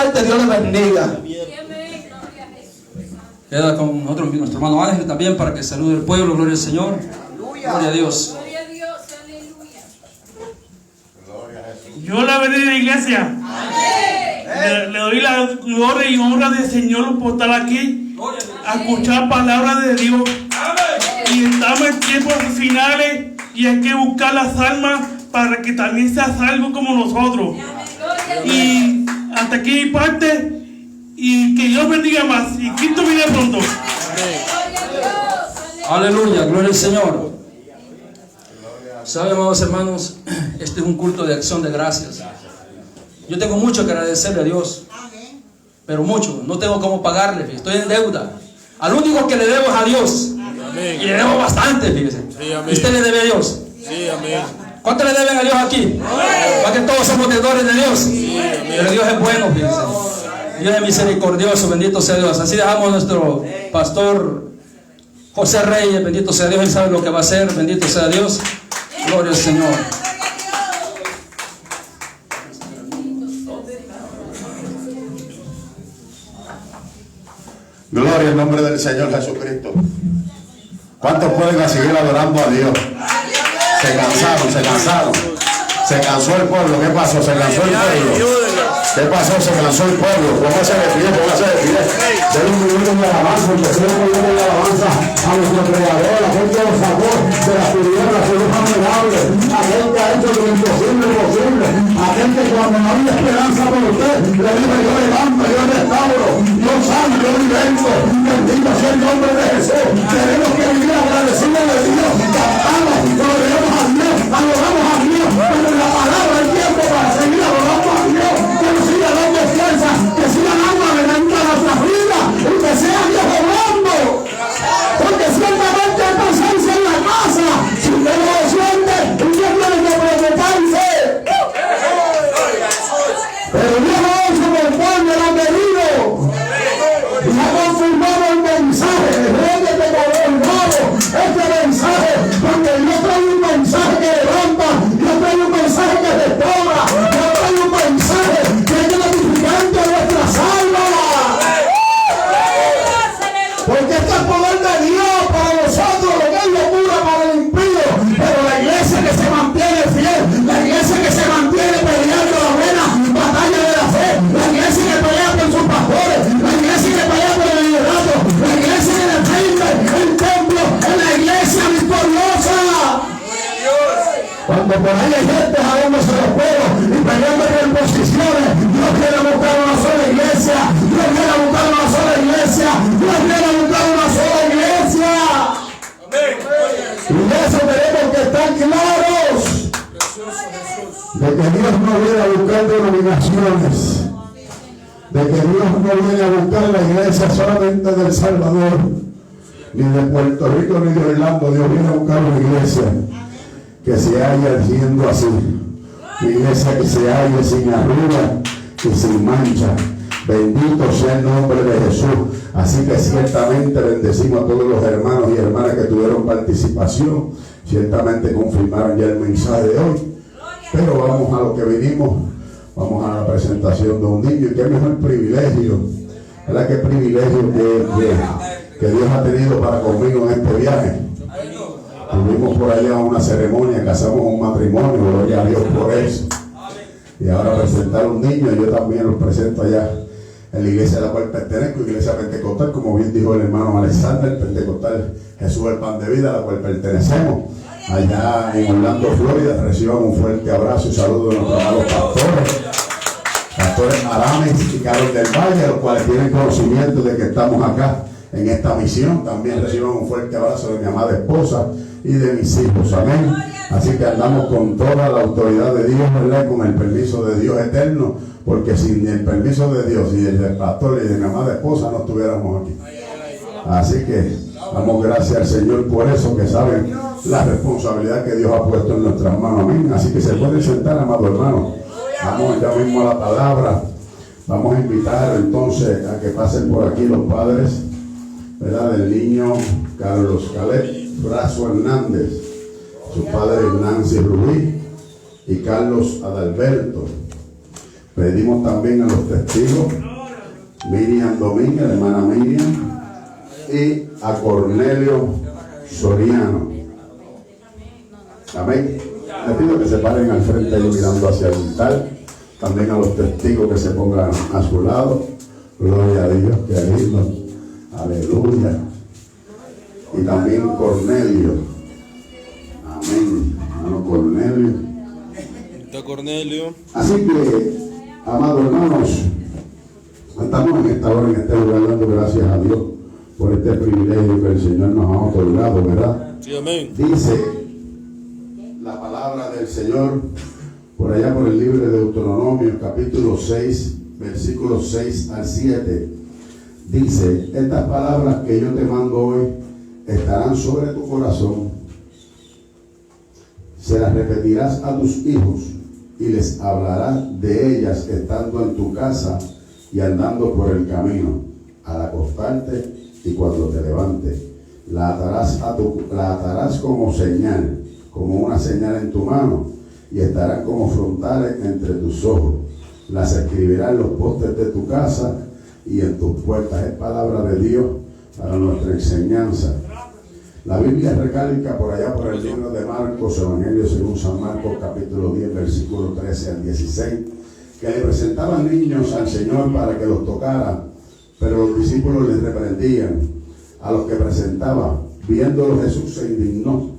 parte, Dios les bendiga. Queda con nosotros nuestro hermano Ángel también para que salude al pueblo. Gloria al Señor. Gloria a Dios. Gloria a Dios, aleluya. Yo la bendiga, iglesia. Le doy la gloria y honra del Señor por estar aquí a escuchar palabras de Dios. Y estamos en tiempos finales y hay que buscar las almas para que también sea salvo como nosotros. Y hasta aquí mi parte, y que Dios bendiga más y Cristo viene pronto. Aleluya, gloria al Señor. Saben, amados hermanos, este es un culto de acción de gracias. Yo tengo mucho que agradecerle a Dios, pero mucho, no tengo cómo pagarle, estoy en deuda. Al único que le debo es a Dios. Amén. Y le debo bastante, fíjese. Sí, amén. ¿Usted le debe a Dios? Sí, amén. ¿Cuánto le deben a Dios aquí? Para que todos somos deudores de Dios. Sí, amén. Pero Dios es bueno, fíjese. Dios es misericordioso, bendito sea Dios. Así dejamos a nuestro pastor José Reyes, bendito sea Dios, Él sabe lo que va a hacer, bendito sea Dios. Gloria al Señor. Gloria al nombre del Señor Jesucristo. ¿Cuántos pueden seguir adorando a Dios? Se cansaron. Se cansó el pueblo. ¿Qué pasó? Se cansó el pueblo. ¿Qué pasó? Se cansó el pueblo. Póngase de pie. Den un minuto de alabanza, porque si no minuto de alabanza a nuestro Creador, a aquel que nos sacó de la tinieblas, a luz admirable, a aquel que ha hecho lo imposible posible, a aquel que cuando no había esperanza por usted, le dijo: yo levanto, yo restauro, yo sano, yo libero. Bendito sea el nombre de Jesús. Tenemos que vivir agradecidos de Dios. Cantamos, gloriamos a Dios, adoramos a Dios, pero en la palabra hay tiempo para seguir adorando a Dios, que nos siga dando fuerza, que siga dando alimento a nuestras vidas, y que sea Dios obrando. Porque ciertamente hay presencia en la casa. Si usted no lo siente, usted tiene que preocuparse. Pero Dios lo ha hecho por cual de la querido. Y ha confirmado el mensaje. Réndete por el lado este mensaje, porque Dios trae un mensaje que levanta, Dios trae un mensaje que restaura, Dios trae un mensaje que es gratificante a nuestras almas. Porque este es el poder de Dios para nosotros, lo que es locura para el impío. Pero la iglesia que se mantiene fiel, la iglesia que se mantiene peleando la buena batalla de la fe, la iglesia que pelea por sus pastores, la iglesia que pelea por el liderato, la iglesia que defiende el templo, es la iglesia victoriosa. Cuando por ahí hay gente jalándose los pelos y peleando por posiciones, Dios quiere buscar una sola iglesia, Dios quiere buscar una sola iglesia, Dios quiere buscar una sola iglesia. Y de eso tenemos que estar claros, de que Dios no viene a buscar denominaciones, de que Dios no viene a buscar la iglesia solamente del Salvador, ni de Puerto Rico, ni de Orlando. Dios viene a buscar una iglesia que se haya siendo así, una iglesia que se halle sin arruga y sin mancha. Bendito sea el nombre de Jesús. Así que ciertamente bendecimos a todos los hermanos y hermanas que tuvieron participación. Ciertamente confirmaron ya el mensaje de hoy. Pero vamos a lo que vinimos. Vamos a la presentación de un niño. Y qué mejor privilegio, ¿verdad? Qué privilegio que Dios ha tenido para conmigo en este viaje. Tuvimos por allá una ceremonia, casamos un matrimonio, gloria a Dios por eso. Y ahora presentar un niño, yo también lo presento allá en la iglesia a la cual pertenezco, iglesia pentecostal, como bien dijo el hermano Alexander, pentecostal Jesús el Pan de Vida, a la cual pertenecemos. Allá en Orlando, Florida, reciban un fuerte abrazo y saludo de nuestros amados pastores Arames y Carlos del Valle, los cuales tienen conocimiento de que estamos acá en esta misión. También reciban un fuerte abrazo de mi amada esposa y de mis hijos, amén. Así que andamos con toda la autoridad de Dios, ¿verdad? Con el permiso de Dios eterno, porque sin el permiso de Dios y del pastor y de mi amada esposa no estuviéramos aquí. Así que damos gracias al Señor por eso, que saben la responsabilidad que Dios ha puesto en nuestras manos, amén. Así que se pueden sentar, amado hermano. Vamos ya mismo a la palabra. Vamos a invitar entonces a que pasen por aquí los padres, ¿verdad? Del niño Carlos Caleb Brazo Hernández, sus padres Nancy Rubí y Carlos Adalberto. Pedimos también a los testigos, Miriam Domínguez, la hermana Miriam, y a Cornelio Soriano. Amén. Les pido que se paren al frente y mirando hacia el altar. También a los testigos que se pongan a su lado. Gloria a Dios, que lindo. Aleluya. Y también Cornelio. Amén. Hermano Cornelio. Cornelio. Así que, amados hermanos, estamos en esta hora, en este lugar, dando gracias a Dios por este privilegio que el Señor nos ha otorgado, ¿verdad? Sí, amén. Dice la palabra del Señor por allá por el libro de Deuteronomio, capítulo 6, versículos 6 al 7. Dice: estas palabras que yo te mando hoy estarán sobre tu corazón. Se las repetirás a tus hijos y les hablarás de ellas estando en tu casa y andando por el camino, al acostarte y cuando te levantes. La atarás como señal, como una señal en tu mano, y estarán como frontales entre tus ojos. Las escribirás en los postes de tu casa y en tus puertas. Es palabra de Dios para nuestra enseñanza. La Biblia recalca por allá por el libro de Marcos, Evangelio según San Marcos, capítulo 10, versículo 13 al 16, que le presentaban niños al Señor para que los tocara, pero los discípulos les reprendían. A los que presentaba, viéndolo Jesús se indignó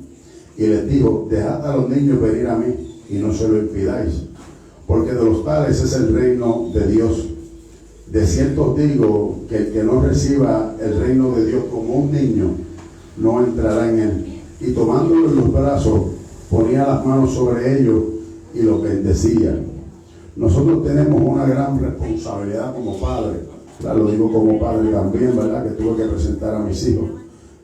y les dijo: dejad a los niños venir a mí y no se lo impidáis, porque de los tales es el reino de Dios. De cierto os digo que el que no reciba el reino de Dios como un niño, no entrará en él. Y tomándolo en los brazos, ponía las manos sobre ellos y los bendecía. Nosotros tenemos una gran responsabilidad como padres. Lo digo como padre también, ¿verdad? Que tuve que presentar a mis hijos.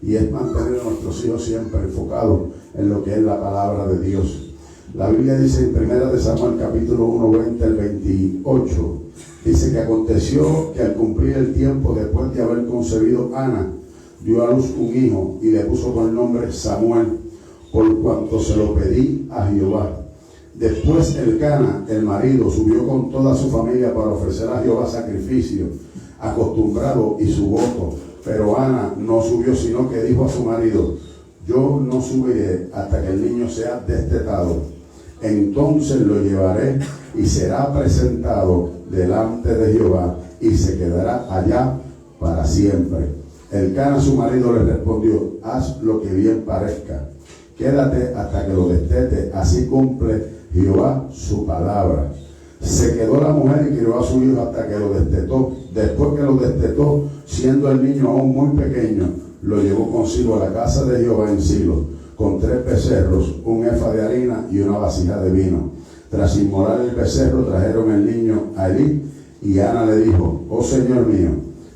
Y es mantener a nuestros hijos siempre enfocados en lo que es la palabra de Dios. La Biblia dice en 1 Samuel capítulo 1, 20 al 28, dice que aconteció que al cumplir el tiempo, después de haber concebido Ana, dio a luz un hijo y le puso por nombre Samuel, por cuanto se lo pedí a Jehová. Después Elcana, el marido, subió con toda su familia para ofrecer a Jehová sacrificio acostumbrado y su voto. Pero Ana no subió, sino que dijo a su marido: yo no subiré hasta que el niño sea destetado. Entonces lo llevaré y será presentado delante de Jehová y se quedará allá para siempre. Elcana, su marido, le respondió: haz lo que bien parezca. Quédate hasta que lo destete, así cumple Jehová su palabra. Se quedó la mujer y crió a su hijo hasta que lo destetó. Después que lo destetó, siendo el niño aún muy pequeño, lo llevó consigo a la casa de Jehová en Silo, con 3 becerros, un efa de harina y una vasija de vino. Tras inmolar el becerro, trajeron el niño a Elí, y Ana le dijo: oh Señor mío,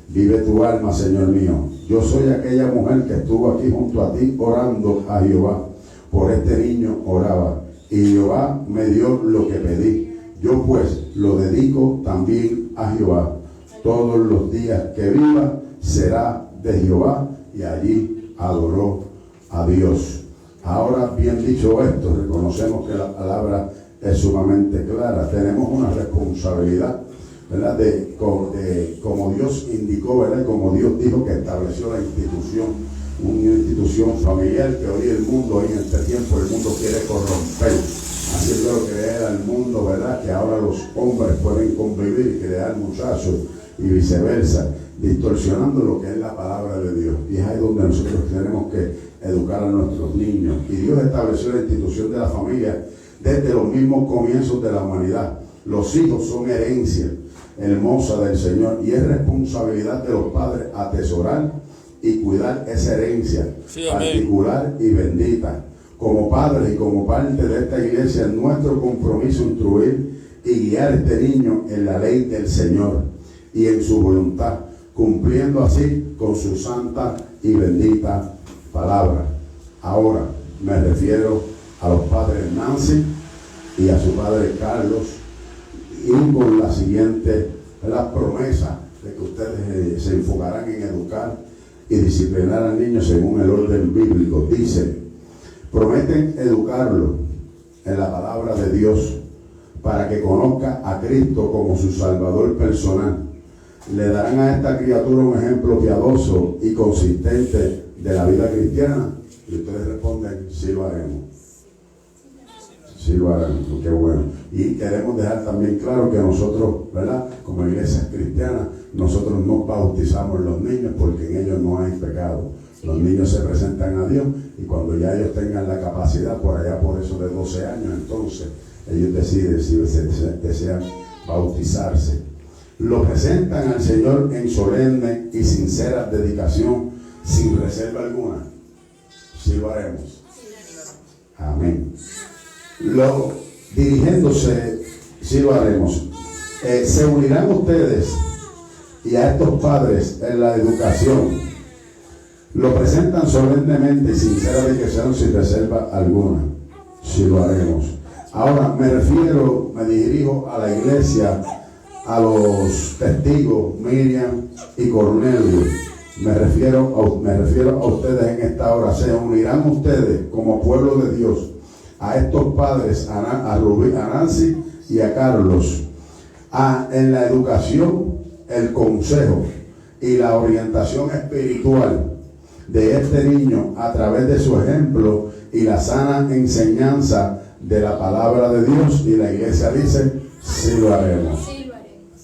vive tu alma, Señor mío. Yo soy aquella mujer que estuvo aquí junto a ti orando a Jehová. Por este niño oraba, y Jehová me dio lo que pedí. Yo pues lo dedico también a Jehová. Todos los días que viva será de Jehová. Y allí adoró a Dios. Ahora, bien dicho esto, reconocemos que la palabra es sumamente clara. Tenemos una responsabilidad, ¿verdad? Como Dios indicó, ¿verdad? Como Dios dijo que estableció la institución, una institución familiar que hoy el mundo, hoy en este tiempo, el mundo quiere corromper, haciéndolo creer al mundo, ¿verdad? Que ahora los hombres pueden convivir y crear muchachos y viceversa, distorsionando lo que es la palabra de Dios. Y es ahí donde nosotros tenemos que educar a nuestros niños. Y Dios estableció la institución de la familia desde los mismos comienzos de la humanidad. Los hijos son herencia hermosa del Señor y es responsabilidad de los padres atesorar y cuidar esa herencia particular y bendita. Como padres y como parte de esta iglesia, es nuestro compromiso instruir y guiar a este niño en la ley del Señor y en su voluntad, cumpliendo así con su santa y bendita palabra. Ahora me refiero a los padres Nancy y a su padre Carlos, y con la siguiente promesa de que ustedes se enfocarán en educar y disciplinar al niño según el orden bíblico. Dice: prometen educarlo en la palabra de Dios, para que conozca a Cristo como su Salvador personal. ¿Le darán a esta criatura un ejemplo piadoso y consistente de la vida cristiana? Y ustedes responden, sí lo haremos. Sí lo haremos, qué bueno. Y queremos dejar también claro que nosotros, ¿verdad? Como iglesias cristianas, nosotros no bautizamos los niños porque en ellos no hay pecado. Los niños se presentan a Dios y cuando ya ellos tengan la capacidad, por allá por eso de 12 años, entonces ellos deciden si desean bautizarse. Lo presentan al Señor en solemne y sincera dedicación, sin reserva alguna. Sí lo haremos. Amén. Dirigiéndose, sí lo haremos. Se unirán ustedes y a estos padres en la educación. Lo presentan solemnemente y sincera dedicación, sin reserva alguna. Sí lo haremos. Ahora me dirijo a la iglesia, a los testigos Miriam y Cornelio. Me refiero a ustedes en esta hora. Se unirán ustedes como pueblo de Dios a estos padres, a Rubí, a Nancy y a Carlos, en la educación, el consejo y la orientación espiritual de este niño a través de su ejemplo y la sana enseñanza de la palabra de Dios. Y la iglesia dice, sí lo haremos.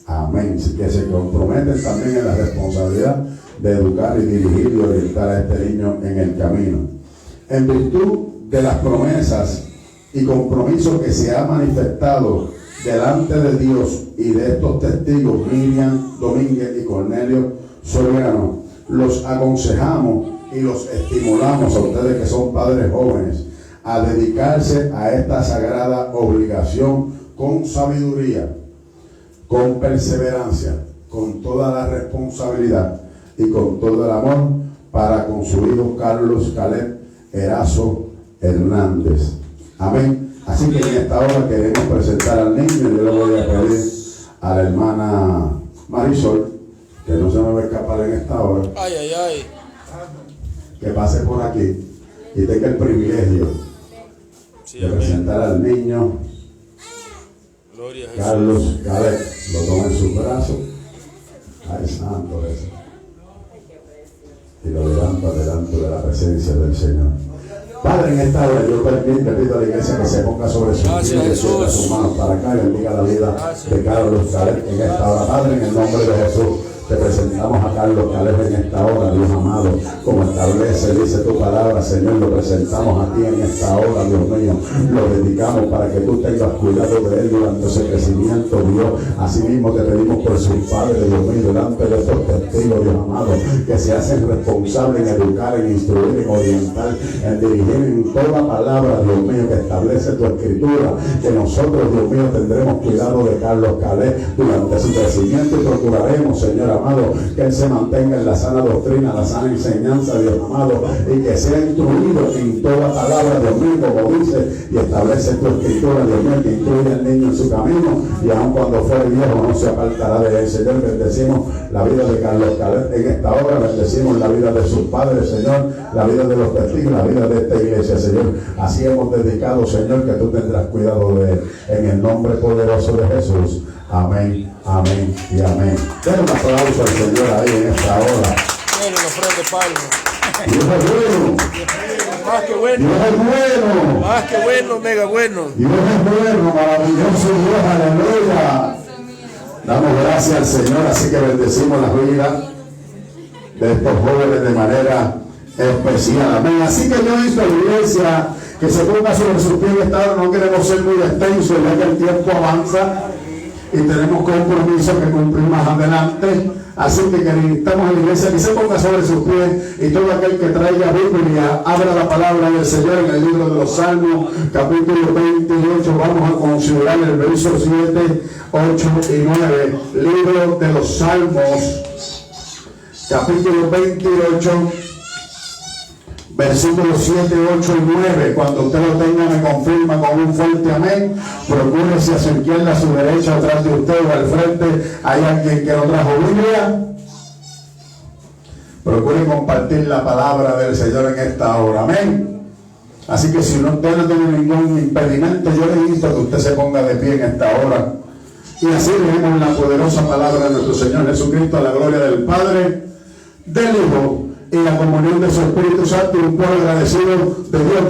Amén. Que se comprometen también en la responsabilidad de educar y dirigir y orientar a este niño en el camino. En virtud de las promesas y compromisos que se ha manifestado delante de Dios y de estos testigos, Miriam Domínguez y Cornelio Soriano, los aconsejamos y los estimulamos a ustedes que son padres jóvenes a dedicarse a esta sagrada obligación con sabiduría, con perseverancia, con toda la responsabilidad y con todo el amor para con su hijo Carlos Caleb Erazo Hernández. Amén. Así que en esta hora queremos presentar al niño. Yo le voy a pedir a la hermana Marisol, que no se me va a escapar en esta hora, que pase por aquí y tenga el privilegio de presentar al niño Carlos Caleb. Lo toma en sus brazos. Ay, santo eso. Y lo levanta delante de la presencia del Señor. Padre, en esta hora yo le pido a la iglesia que se ponga sobre sus pies y extienda sus manos para acá y bendiga la vida de Carlos Caleb en esta hora. Padre, en el nombre de Jesús, te presentamos a Carlos Caleb en esta hora, Dios amado, como establece, dice tu palabra, Señor, lo presentamos a ti en esta hora, Dios mío, lo dedicamos para que tú tengas cuidado de él durante ese crecimiento, Dios. Asimismo te pedimos por sus padres, Dios mío, delante de estos testigos, Dios amado, que se hacen responsables en educar, en instruir, en orientar, en dirigir en toda palabra, Dios mío, que establece tu escritura, que nosotros, Dios mío, tendremos cuidado de Carlos Caleb durante su crecimiento y procuraremos, Señor amado, que él se mantenga en la sana doctrina, la sana enseñanza, Dios amado, y que sea instruido en toda palabra, Dios mío, como dice y establece tu escritura, Dios mío, que instruye al niño en su camino y aun cuando fuere viejo no se apartará de él. Señor, bendecimos la vida de Carlos Caleb en esta hora, bendecimos la vida de sus padres, Señor, la vida de los testigos, la vida de esta iglesia, Señor. Así hemos dedicado, Señor, que tú tendrás cuidado de él, en el nombre poderoso de Jesús. Amén, amén y amén. Den un aplauso al Señor ahí en esta hora. Dios es bueno. Más que bueno. Dios es bueno. Más que bueno, mega bueno. Dios es bueno, maravilloso Dios, aleluya. Damos gracias al Señor, así que bendecimos la vida de estos jóvenes de manera especial. Amén. Así que yo insto a la iglesia que se ponga sobre sus pies. Esta hora no queremos ser muy extensos, ya que el tiempo avanza y tenemos compromisos que cumplir más adelante. Así que invitamos a la iglesia que se ponga sobre sus pies y todo aquel que traiga Biblia, abra la palabra del Señor en el libro de los Salmos, capítulo 28. Vamos a considerar el verso 7, 8 y 9. Libro de los Salmos, capítulo 28. Versículos 7, 8 y 9. Cuando usted lo tenga, me confirma con un fuerte amén. Procure si a su izquierda, a su derecha, atrás de usted o al frente hay alguien que no trajo Biblia. Procure compartir la palabra del Señor en esta hora. Amén. Así que si usted no tiene ningún impedimento, yo le invito a que usted se ponga de pie en esta hora. Y así leemos la poderosa palabra de nuestro Señor Jesucristo, a la gloria del Padre, del Hijo y la comunión de su Espíritu Santo. Y un pueblo agradecido de Dios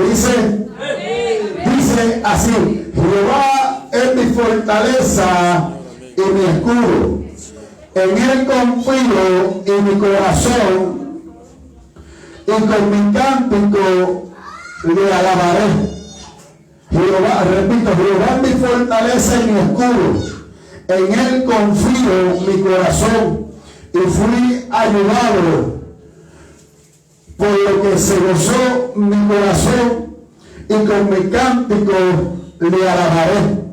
dice así: Jehová es mi fortaleza y mi escudo, en él confío y mi corazón, y con mi cántico le alabaré. Jehová, repito, Jehová es mi fortaleza y mi escudo, en él confío mi corazón, y fui ayudado, por lo que se gozó mi corazón, y con mi cántico le alabaré.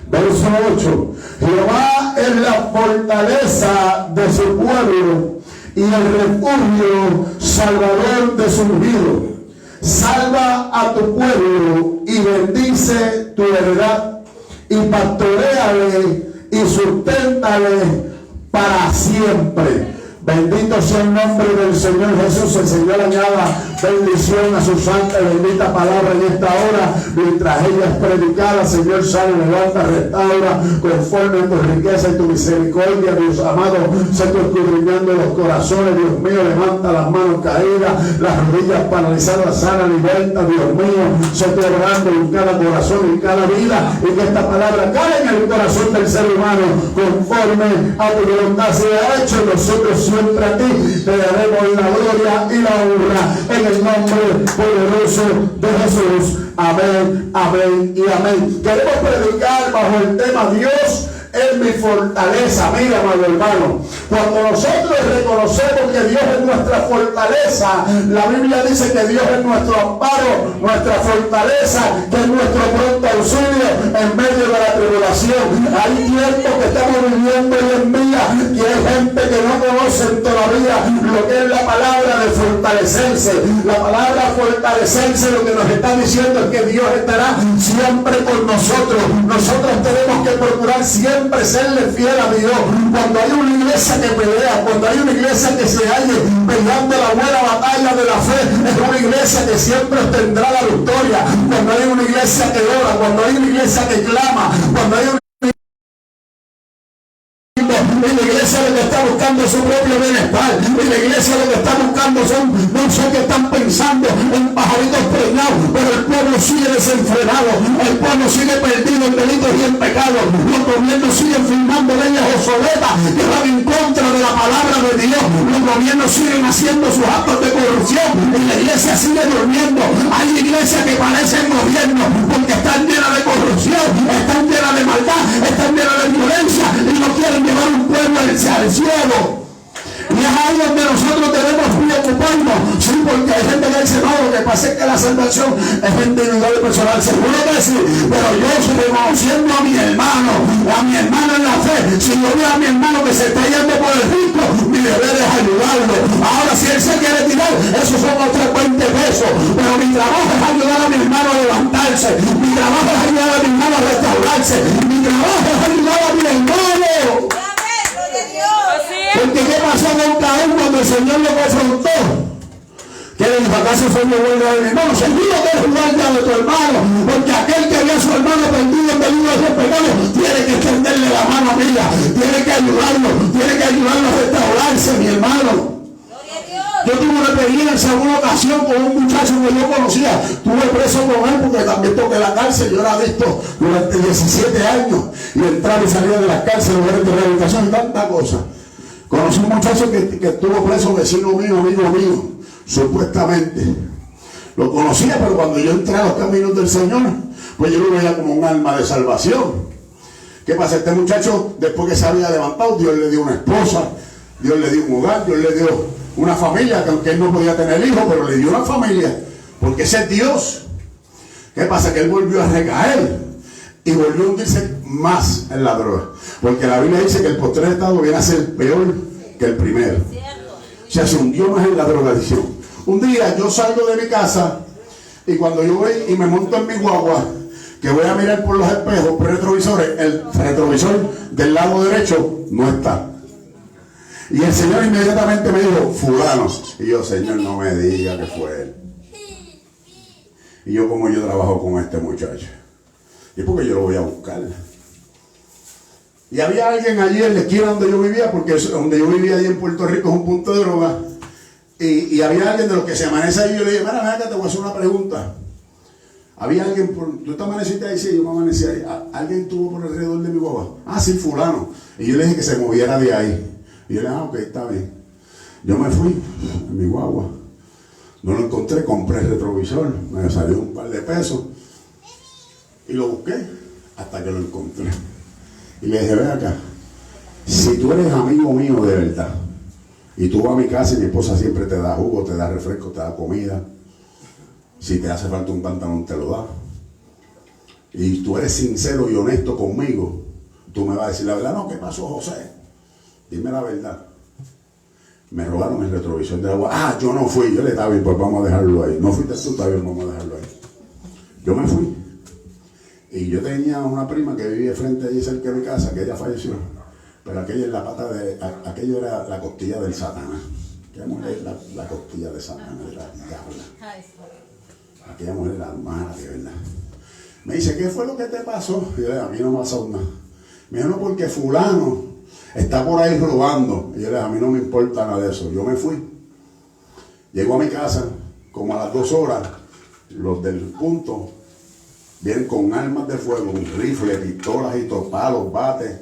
Verso 8: Jehová es la fortaleza de su pueblo y el refugio salvador de su ungido. Salva a tu pueblo y bendice tu heredad, y pastoréale y susténtale para siempre. Bendito sea el nombre del Señor Jesús. El Señor añada bendición a su santa y bendita palabra en esta hora. Mientras ella es predicada, Señor, sana, levanta, restaura, conforme a tu riqueza y tu misericordia, Dios amado. Se te escudriñando los corazones, Dios mío. Levanta las manos caídas, las rodillas paralizadas, sana, liberta, Dios mío. Se te obrando en cada corazón, en cada vida, y que esta palabra cae en el corazón del ser humano, conforme a tu voluntad sea hecho. Nosotros siempre a ti te daremos la gloria y la honra, en el nombre poderoso de Jesús. Amén, amén y amén. Queremos predicar bajo el tema: Dios es mi fortaleza. Mira, amado hermano, cuando nosotros reconocemos que Dios es nuestra fortaleza, la Biblia dice que Dios es nuestro amparo, nuestra fortaleza, que es nuestro pronto auxilio en medio de la tribulación. Hay tiempos que estamos viviendo hoy en día que hay gente que no conocen todavía lo que es la palabra de fortalecerse. La palabra fortalecerse lo que nos está diciendo es que Dios estará siempre con nosotros. Nosotros tenemos que procurar siempre serle fiel a Dios. Cuando hay una iglesia que pelea, cuando hay una iglesia que se halle peleando la buena batalla de la fe, es una iglesia que siempre obtendrá la victoria. Cuando hay una iglesia que ora, cuando hay una iglesia que clama, cuando hay una la iglesia lo que está buscando es su propio bienestar. La iglesia lo que está buscando son, no sé qué están pensando en pajaritos preñados, pero el pueblo sigue desenfrenado, el pueblo sigue perdido en delitos y en pecados. Los gobiernos siguen firmando leyes obsoletas que van en contra de la palabra de Dios. Los gobiernos siguen haciendo sus actos de corrupción y la iglesia sigue durmiendo. Hay iglesias que parecen gobierno porque están llenas de corrupción, están llenas de maldad, están llenas de violencia y no quieren llevar un pueblo al cielo. Y es ahí donde nosotros tenemos que ocuparnos. Sí, porque hay gente que dice: no, lo que pasa es que la salvación es individual y personal. Seguro que sí, pero yo reconociendo a mi hermano en la fe, si yo veo a mi hermano que se está yendo por el rico, mi deber es ayudarlo. Ahora, si él se quiere tirar, esos son otros 20 pesos, pero mi trabajo es ayudar a mi hermano a levantarse, mi trabajo es ayudar a mi hermano a restaurarse, mi trabajo es ayudar a mi hermano. Porque ¿qué pasó con Caín cuando el Señor lo confrontó? Que le dijo: ¿acaso fue mi bueno de mi hermano? Seguro que es guardia de tu hermano, porque aquel que ve a su hermano perdido en delitos y pecados tiene que extenderle la mano amiga, tiene que ayudarlo a restaurarse, mi hermano. Yo tuve una experiencia en una ocasión con un muchacho que yo conocía. Estuve preso con él porque también toqué la cárcel. Yo era adicto durante 17 años y entraba y salía de las cárceles, lugares de rehabilitación y tanta cosa. Conocí un muchacho que estuvo preso, vecino mío, amigo mío, supuestamente. Lo conocía, pero cuando yo entré a los caminos del Señor, pues yo lo veía como un alma de salvación. ¿Qué pasa? Este muchacho, después que se había levantado, Dios le dio una esposa, Dios le dio un hogar, Dios le dio una familia, que aunque él no podía tener hijos, pero le dio una familia, porque ese es Dios. ¿Qué pasa? Que él volvió a recaer y volvió a hundirse más en la droga, porque la Biblia dice que el postrer estado viene a ser peor que el primero. O sea, se hundió más en la drogadicción. Un día yo salgo de mi casa y cuando yo voy y me monto en mi guagua, que voy a mirar por los espejos retrovisores, el retrovisor del lado derecho no está. Y el Señor inmediatamente me dijo: fulano. Y yo: Señor, no me diga que fue él. Y yo, como yo trabajo con este muchacho, y porque yo lo voy a buscar. Y había alguien allí en la esquina donde yo vivía, porque donde yo vivía allí en Puerto Rico es un punto de droga. Y había alguien de los que se amanece ahí. Y yo le dije, mira, ven acá, te voy a hacer una pregunta. Había alguien, ¿tú te amaneciste ahí? Sí, yo me amanecí ahí. ¿Alguien estuvo por alrededor de mi guagua? Ah, sí, fulano. Y yo le dije que se moviera de ahí. Y yo le dije, ok, está bien. Yo me fui en mi guagua. No lo encontré, compré el retrovisor. Me salió un par de pesos. Y lo busqué hasta que lo encontré. Y le dije, ven acá, si tú eres amigo mío de verdad, y tú vas a mi casa y mi esposa siempre te da jugo, te da refresco, te da comida, si te hace falta un pantalón te lo da, y tú eres sincero y honesto conmigo, tú me vas a decir la verdad. No, ¿qué pasó, José? Dime la verdad. Me robaron el retrovisor de agua. Ah, yo no fui. Yo le estaba bien, pues vamos a dejarlo ahí. No fuiste tú, está bien, vamos a dejarlo ahí. Yo me fui. Y yo tenía una prima que vivía frente allí cerca de mi casa, que ella falleció. Pero aquella es la pata de... Aquello era la costilla del Satanás. Aquella mujer es la costilla de Satanás, de la diabla. Aquella mujer es la mala, de verdad. Me dice, ¿qué fue lo que te pasó? Y yo le dije, a mí no me pasó nada. Me dijo, no, porque fulano está por ahí robando. Y yo le dije, a mí no me importa nada de eso. Yo me fui. Llego a mi casa, como a las 2 horas, los del punto vienen con armas de fuego, un rifle, pistolas y palos, bates,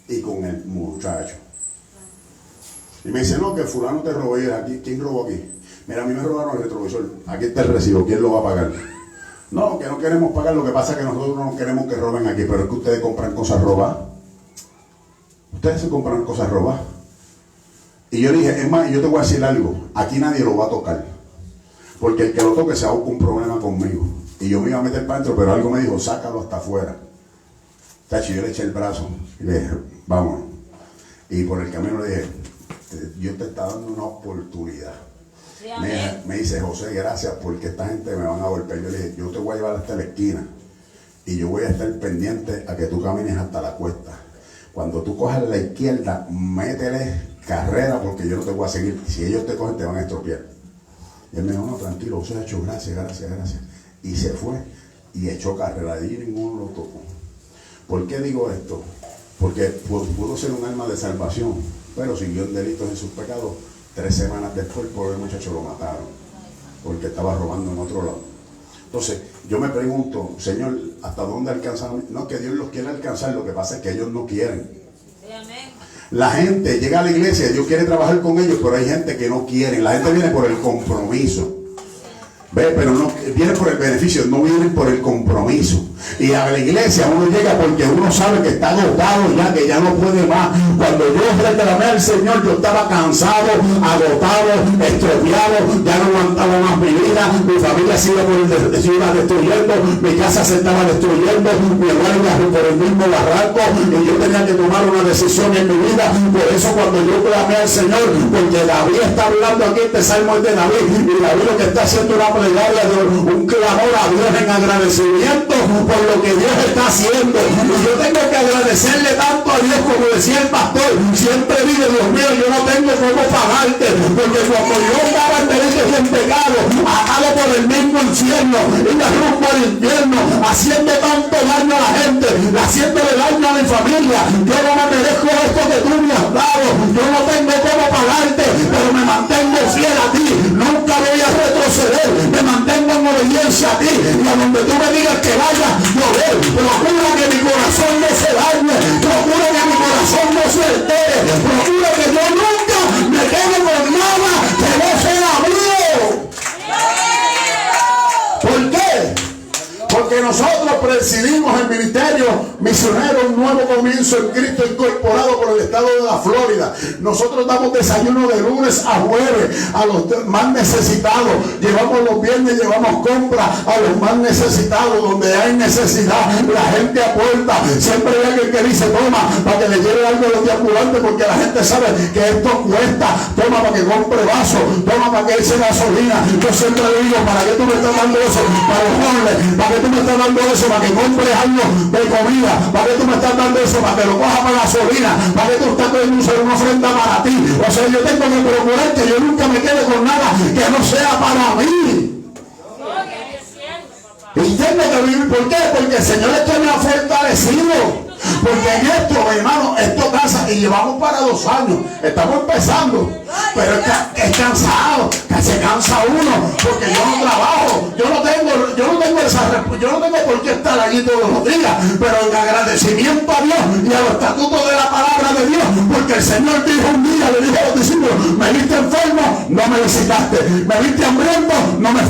y con el muchacho. Y me dice, no, que fulano te robó. Y aquí, ¿quién robó aquí? Mira, a mí me robaron el retrovisor. Aquí está el recibo, ¿quién lo va a pagar? No, que no queremos pagar, lo que pasa es que nosotros no queremos que roben aquí, pero es que ustedes compran cosas robadas. Ustedes se compran cosas robadas. Y yo dije, es más, yo te voy a decir algo, aquí nadie lo va a tocar, porque el que lo toque se va a buscar un problema conmigo. Y yo me iba a meter para adentro, pero algo me dijo, sácalo hasta afuera. Tacho, yo le eché el brazo y le dije, vámonos. Y por el camino le dije, Dios te está dando una oportunidad. Sí, me dice, José, gracias, porque esta gente me van a golpear. Yo le dije, yo te voy a llevar hasta la esquina y yo voy a estar pendiente a que tú camines hasta la cuesta. Cuando tú cojas la izquierda, métele carrera, porque yo no te voy a seguir. Si ellos te cogen, te van a estropear. Y él me dijo, no, tranquilo, José, hecho, gracias. Y se fue y echó carrera. Y ninguno lo tocó. ¿Por qué digo esto? Porque pudo ser un arma de salvación, pero siguió en delitos en sus pecados. 3 semanas después, el pobre muchacho lo mataron, porque estaba robando en otro lado. Entonces, yo me pregunto, Señor, ¿hasta dónde alcanzan? No, que Dios los quiere alcanzar, lo que pasa es que ellos no quieren. La gente llega a la iglesia, Dios quiere trabajar con ellos, pero hay gente que no quiere. La gente viene por el compromiso. Ve, pero no viene por el beneficio, no viene por el compromiso. Y a la iglesia uno llega porque uno sabe que está agotado ya, que ya no puede más. Cuando yo reclamé al Señor, yo estaba cansado, agotado, estropeado, ya no aguantaba más mi vida. Mi familia se iba destruyendo, mi casa se estaba destruyendo, mi hermano iba por el mismo barranco, y yo tenía que tomar una decisión en mi vida. Por eso cuando yo clamé al Señor, porque David está hablando aquí, este salmo es de David, y David lo que está haciendo es una plegaria de un clamor a Dios en agradecimiento por lo que Dios está haciendo. Y yo tengo que agradecerle tanto a Dios, como decía el pastor, siempre dice, Dios mío, yo no tengo cómo pagarte, porque cuando yo estaba en delitos y en pecado, atado por el mismo infierno, iba rumbo al infierno, haciendo tanto daño a la gente, haciéndole daño a mi familia, yo no me merezco esto que tú me has dado, yo no tengo cómo pagarte, pero me mantengo fiel a ti, nunca voy a retroceder, me mantengo en obediencia a ti, y a donde tú me digas que vaya, yo voy. Procura que mi corazón no se dañe, procura que mi corazón no se altere, procura que yo nunca me quede con nada que no sea mío. ¿Por qué? Porque nosotros presidimos el ministerio misionero, un nuevo comienzo en Cristo, incorporado por el estado de la Florida. Nosotros damos desayuno de lunes a jueves a los más necesitados. Llevamos los viernes, llevamos compras a los más necesitados, donde hay necesidad. La gente aporta. Siempre hay alguien que dice, toma, para que le lleve algo a los ambulantes, porque la gente sabe que esto cuesta. Toma para que compre vaso, toma para que eche gasolina. Yo siempre le digo, ¿para qué tú me estás dando eso? Para los jóvenes, ¿para qué tú me estás dando eso? Para que compres algo de comida. ¿Para qué tú me estás dando eso? Para que lo cojas para gasolina. ¿Para qué tú estás dando una ofrenda para ti? O sea, yo tengo que procurar que yo nunca me quede con nada que no sea para mí. Y tengo que vivir. ¿Por qué? Porque el Señor es que me ha fortalecido. Porque en esto, hermano, esto cansa. Y llevamos para 2 años. Estamos empezando. Pero es cansado. Que se cansa uno. Porque yo no trabajo. Yo no tengo por qué estar allí todos los días. Pero en agradecimiento a Dios y a los estatutos de la palabra de Dios. Porque el Señor dijo un día, le dijo a los discípulos: me viste enfermo, no me visitaste. Me viste hambriento, no me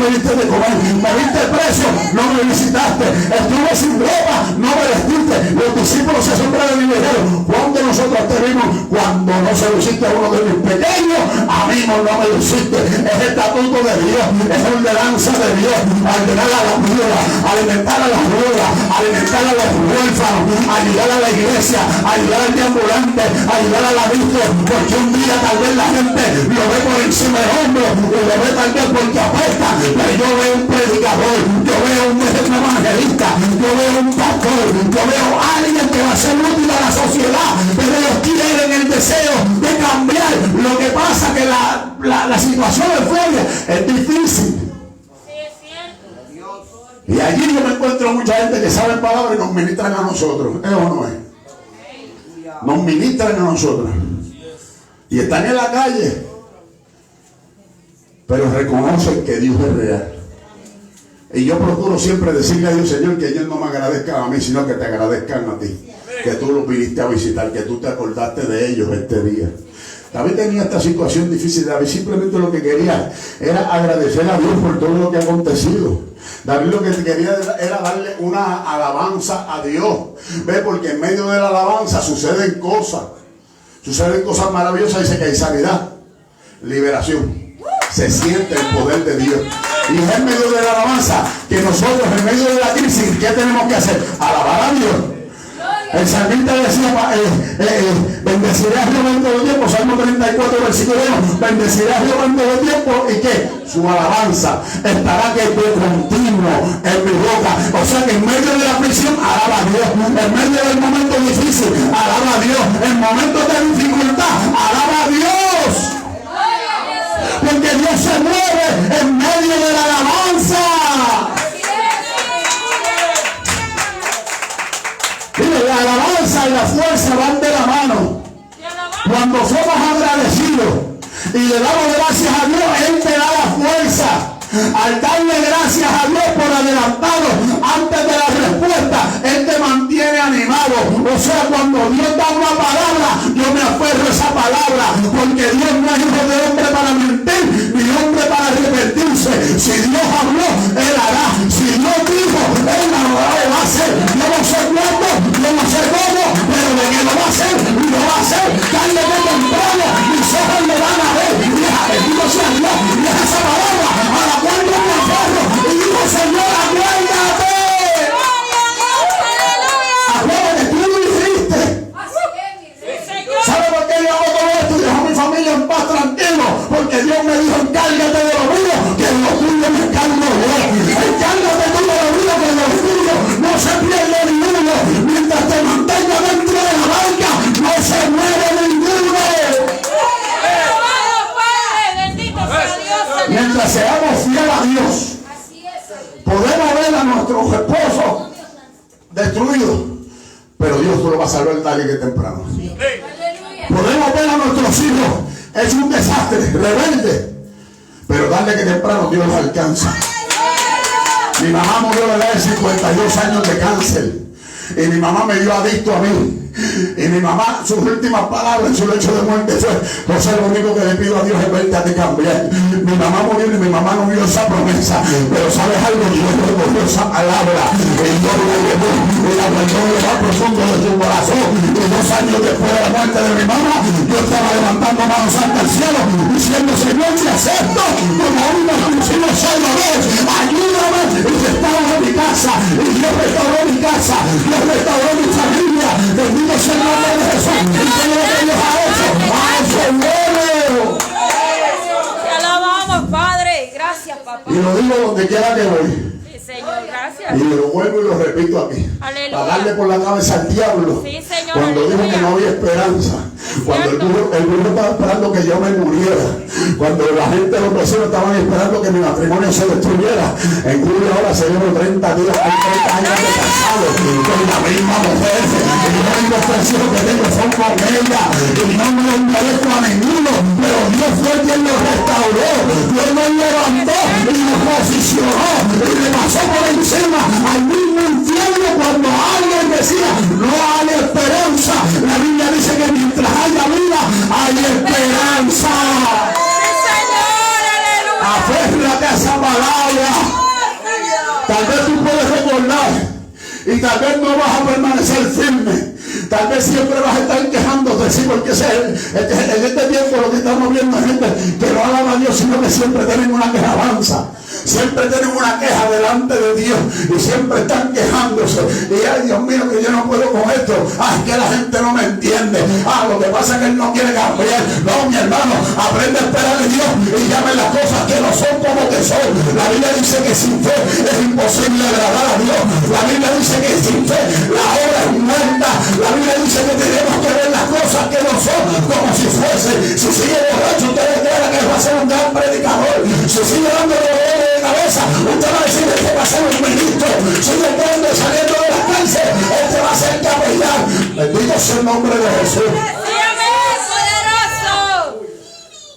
diste de comer. Me viste preso, no me visitaste. Estuve sin ropa, no me vestiste. Los discípulos se asombraron y me dijeron: ¿cuándo nosotros te vimos? Cuando no se lo hiciste a uno de mis pequeños, a mí no me lo hiciste. Es estatuto de Dios, es ordenanza de Dios. Ordenar a la viuda, alimentar a las viudas, alimentar a los huérfanos, ayudar a la iglesia, ayudar al ambulante, ayudar a la virgen. Porque un día tal vez la gente lo ve por encima del hombro, y lo ve tal vez porque apesta. Pero yo veo un predicador, yo veo un evangelista, yo veo un pastor, yo veo a alguien que va a ser útil a la sociedad. Pero ellos tienen el deseo de cambiar. Lo que pasa que la situación de fuera es difícil. Y allí yo me encuentro mucha gente que sabe palabras y nos ministran a nosotros. ¿Es o no es? Nos ministran a nosotros. Y están en la calle, pero reconocen que Dios es real. Y yo procuro siempre decirle a Dios: Señor, que ellos no me agradezcan a mí, sino que te agradezcan a ti. Que tú los viniste a visitar, que tú te acordaste de ellos este día. David tenía esta situación difícil. David simplemente lo que quería era agradecer a Dios por todo lo que ha acontecido. David lo que quería era darle una alabanza a Dios. Ve, porque en medio de la alabanza suceden cosas maravillosas. Dice que hay sanidad, liberación. Se siente el poder de Dios. Y es en medio de la alabanza que nosotros, en medio de la crisis, ¿qué tenemos que hacer? Alabar a Dios. El salmista decía: bendeciré a Jehová en todo tiempo. Salmo 34, versículo 1. Bendeciré a Jehová en todo tiempo. ¿Y qué? Su alabanza estará que de continuo en mi boca. O sea que en medio de la prisión, alaba a Dios. En medio del momento difícil, alaba a Dios. En momentos de dificultad, alaba a Dios. Porque Dios se mueve en medio de la alabanza. La alabanza y la fuerza van de la mano. Cuando somos agradecidos y le damos gracias a Dios, Él te da la fuerza. Al darle gracias a Dios por adelantado antes de la respuesta, Él te mantiene animado. O sea, cuando Dios da una palabra, yo me aferro a esa palabra, porque Dios no es hijo de hombre para mentir, ni hombre para arrepentirse. Si Dios habló, Él hará. Si Dios dijo, Él lo va a hacer. Yo no sé cuándo, yo no sé cómo, pero de que lo va a hacer, lo va a hacer. Tarde que temprano, mis ojos lo van a ver. Bendito sea Dios, y es esa palabra a la cual yo me aferro. Y digo: Señor, acuérdate. Acuérdate, tú lo hiciste. ¿Sabe por qué yo hago todo esto y dejo a mi familia en paz, tranquilo? Porque Dios me dijo: encárgate de lo mío, que de lo tuyo me encargo yo. Encárgate tú de lo mío, que de lo tuyo no se pierde ninguno. Mientras te mantenga dentro de la barca, no se muere ninguno. Mientras seamos fieles a Dios, podemos ver a nuestros esposos destruidos, pero Dios lo va a salvar tarde que temprano. Podemos ver a nuestros hijos es un desastre, rebelde, pero tarde que temprano Dios los alcanza. Mi mamá murió a la edad de 52 años de cáncer, y mi mamá me dio adicto a mí. Y mi mamá, sus últimas palabras en su lecho de muerte fue: José, lo único que le pido a Dios es verte a ti cambiar. Mi mamá murió y mi mamá no vio esa promesa, pero ¿sabes algo? Dios recogió esa palabra y Dios la llevó y la guardó en lo más profundo de su corazón. Y 2 años después de la muerte de mi mamá, yo estaba levantando manos al cielo diciendo: Señor, te acepto como único exclusivo Salvador, ayúdame. Y restauró mi casa, y Dios restauró mi casa, Dios restauró mi familia. Bendito sea el nombre de Jesús. Y todo lo que Dios ha hecho, bueno. Te alabamos, Padre. Gracias, papá. Y lo digo donde quiera que voy. Sí, Señor, gracias. Y lo vuelvo y lo repito aquí. Aleluya. Para darle por la cabeza al diablo. Sí, Señor, cuando dijo aleluya. que no había esperanza. Cuando el burro estaba esperando que yo me muriera, cuando la gente, los vecinos estaban esperando que mi matrimonio se destruyera, en julio ahora celebro 30 días, 30 años de casado con la misma mujer, y los únicos 3 hijos que tengo son con ella, y no me merezco a ninguno, pero Dios fue quien nos restauró, Dios nos levantó y nos posicionó, y le pasó por encima al mismo infierno cuando alguien decía no hay esperanza. La Biblia dice que mientras haya vida hay esperanza. Aférrate a esa palabra. Tal vez tú puedes recordar y tal vez no vas a permanecer firme. Tal vez siempre vas a estar quejándote, sí, porque en este tiempo lo que estamos viendo es gente que no alaba a Dios, sino que siempre tienen una quejabanza. Siempre tienen una queja delante de Dios y siempre están quejándose. Y ay, Dios mío, que yo no puedo con esto. Ay, que la gente no me entiende. Lo que pasa es que él no quiere cambiar. No, mi hermano, aprende a esperar en Dios y llame las cosas que no son como que son. La Biblia dice que sin fe es imposible agradar a Dios. La Biblia dice que sin fe la obra es muerta. La Biblia dice que tenemos que ver las cosas que no son como si fuesen. Si sigue borracho, ustedes crean que va a ser un gran predicador. Si sigue dando de cabeza, usted va a decir que va a ser un ministro. Sigue entrando y saliendo de la cárcel, este va a ser capellán. Bendito sea el nombre de Jesús.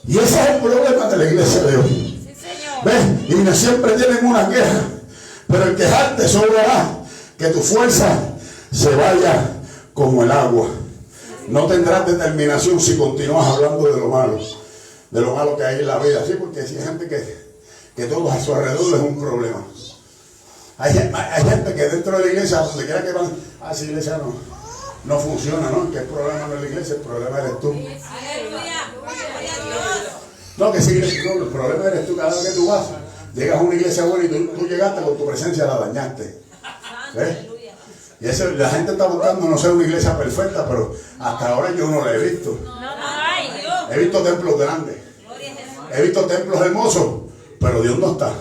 Y ese es el problema de la iglesia de hoy. ¿Ves? Y no siempre tienen una queja, pero el quejarte solo hará que tu fuerza se vaya como el agua. No tendrás determinación si continúas hablando de lo malo que hay en la vida. Sí, porque si hay gente que todo a su alrededor es un problema. Hay gente que dentro de la iglesia, donde quiera que van, esa iglesia no funciona, ¿no? Que el problema no es la iglesia, el problema eres tú. No, que sí, no, el problema eres tú. Cada vez que tú vas, llegas a una iglesia buena y tú llegaste con tu presencia, la dañaste. ¿Ves? Y eso, la gente está buscando, no sé, una iglesia perfecta, pero hasta ahora yo no la he visto. He visto templos grandes, he visto templos hermosos, pero Dios no está.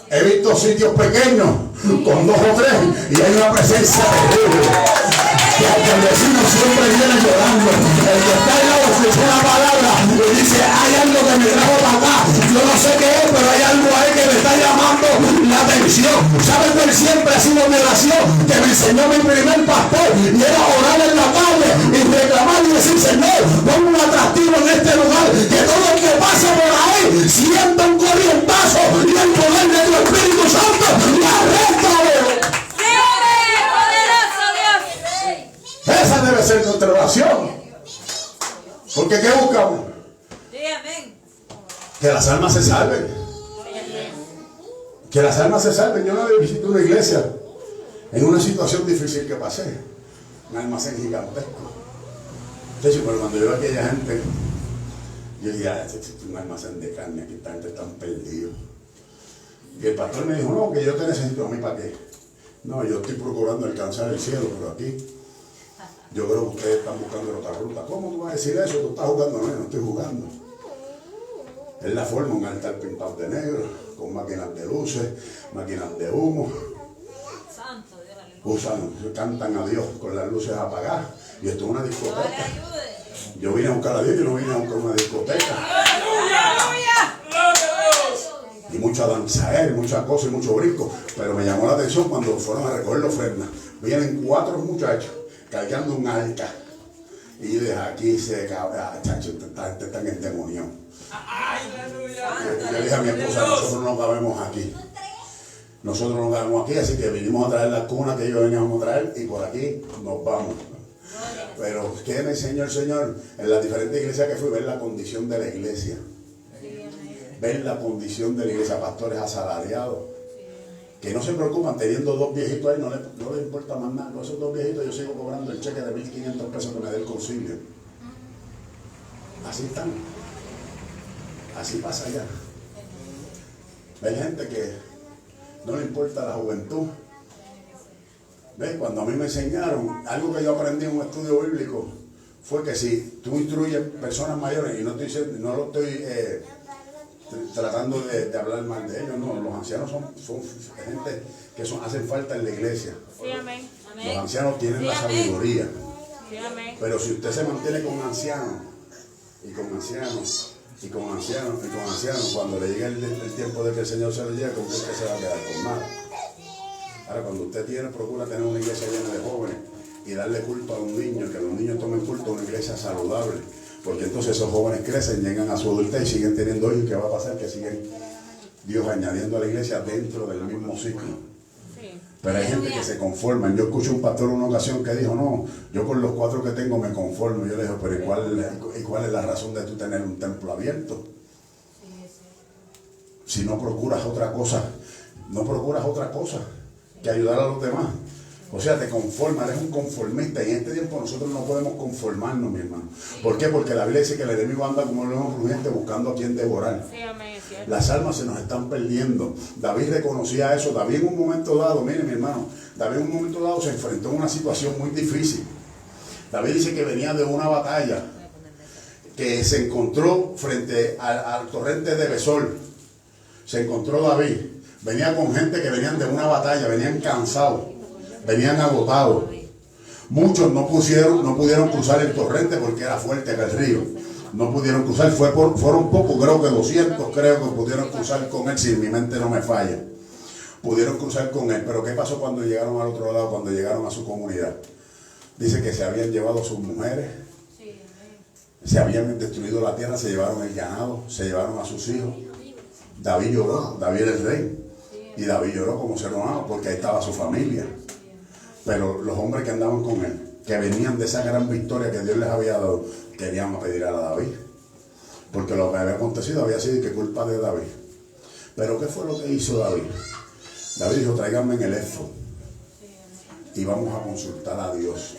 He visto sitios pequeños con 2 o 3 y hay una presencia de Dios. Que hasta el vecino siempre viene llorando. El que está al lado escucha una palabra y dice, hay algo que me trajo para acá. Yo no sé qué es, pero hay algo ahí que me está llamando la atención. ¿Sabes que siempre ha sido mi oración? Que me enseñó mi primer pastor, y era orar en la calle y reclamar y decir, Señor, pon un atractivo en este lugar, que todo el que pase por ahí sienta un corrientazo y el poder de tu Espíritu Santo la arresta. Esa debe ser nuestra oración. Porque ¿qué buscamos? Que las almas se salven. Que las almas se salven. Yo no visité una iglesia en una situación difícil que pasé. Un almacén gigantesco. Entonces, pero cuando yo vi a aquella gente, yo dije, este es un almacén de carne, aquí esta gente están perdidos. Y el pastor me dijo, no, que yo te necesito. ¿A mí para qué? No, yo estoy procurando alcanzar el cielo, pero aquí yo creo que ustedes están buscando otra ruta. ¿Cómo tú vas a decir eso? ¿Tú estás jugando? No, yo no estoy jugando. Es la forma, un altar pintado de negro, con máquinas de luces, máquinas de humo. Cantan a Dios con las luces apagadas. Y esto es una discoteca. Yo vine a buscar a Dios, yo no vine a buscar una discoteca. Y mucha danzaera, muchas cosas y mucho brinco. Pero me llamó la atención cuando fueron a recoger la ofrenda. Vienen 4 muchachos cargando un arca. Y yo dije, aquí se chacho, esta gente está en el demonio. Yo le dije a mi esposa, nosotros no cabemos aquí. Nosotros no cabemos aquí, así que vinimos a traer las cunas que ellos veníamos a traer y por aquí nos vamos. Pero ¿qué me enseñó el Señor? En las diferentes iglesias que fui, ver la condición de la iglesia. Ver la condición de la iglesia, pastores asalariados. Que no se preocupan teniendo 2 viejitos ahí, no les importa más nada. Con esos 2 viejitos yo sigo cobrando el cheque de 1.500 pesos que me dé el concilio. Así están. Así pasa allá. Hay gente que no le importa la juventud. ¿Ves? Cuando a mí me enseñaron, algo que yo aprendí en un estudio bíblico, fue que si tú instruyes personas mayores, y no lo estoy tratando de hablar mal de ellos, no, los ancianos son gente que hacen falta en la iglesia. Sí, amén. Los ancianos tienen la sabiduría. Sí, amén. Pero si usted se mantiene con ancianos, y con ancianos, y con ancianos, y con ancianos, cuando le llegue el tiempo de que el Señor se lo lleve, ¿con qué usted se va a quedar? Con nada. Ahora, cuando usted procura tener una iglesia llena de jóvenes y darle culto a un niño, que los niños tomen culto a una iglesia saludable, porque entonces esos jóvenes crecen, llegan a su adultez y siguen teniendo hijos. ¿Qué va a pasar? Que siguen Dios añadiendo a la iglesia dentro del mismo ciclo. Pero hay gente que se conforma. Yo escuché un pastor en una ocasión que dijo, no, yo con los 4 que tengo me conformo. Yo le dije, pero ¿y cuál es la razón de tú tener un templo abierto? Si no procuras otra cosa, que ayudar a los demás. O sea, te conformas, eres un conformista. Y en este tiempo nosotros no podemos conformarnos, mi hermano. ¿Por qué? Porque la Biblia dice que el enemigo anda como un león rugiente buscando a quien devorar. Sí, amén, es cierto. Las almas se nos están perdiendo. David reconocía eso. David en un momento dado, mire mi hermano, David en un momento dado se enfrentó a una situación muy difícil. David dice que venía de una batalla, que se encontró frente al torrente de Besor. Se encontró David. Venía con gente que venían de una batalla, venían cansados, venían agotados. Muchos no pudieron cruzar el torrente porque era fuerte aquel río. No pudieron cruzar, fueron pocos, creo que 200 creo que pudieron cruzar con él, si mi mente no me falla. Pudieron cruzar con él, pero ¿qué pasó cuando llegaron al otro lado, cuando llegaron a su comunidad? Dice que se habían llevado a sus mujeres, se habían destruido la tierra, se llevaron el ganado, se llevaron a sus hijos. David lloró, David era el rey, y David lloró como ser humano porque ahí estaba su familia. Pero los hombres que andaban con él, que venían de esa gran victoria que Dios les había dado, querían pedir a David, porque lo que había acontecido había sido que culpa de David. Pero ¿qué fue lo que hizo David? David dijo, tráiganme en el éfod y vamos a consultar a Dios.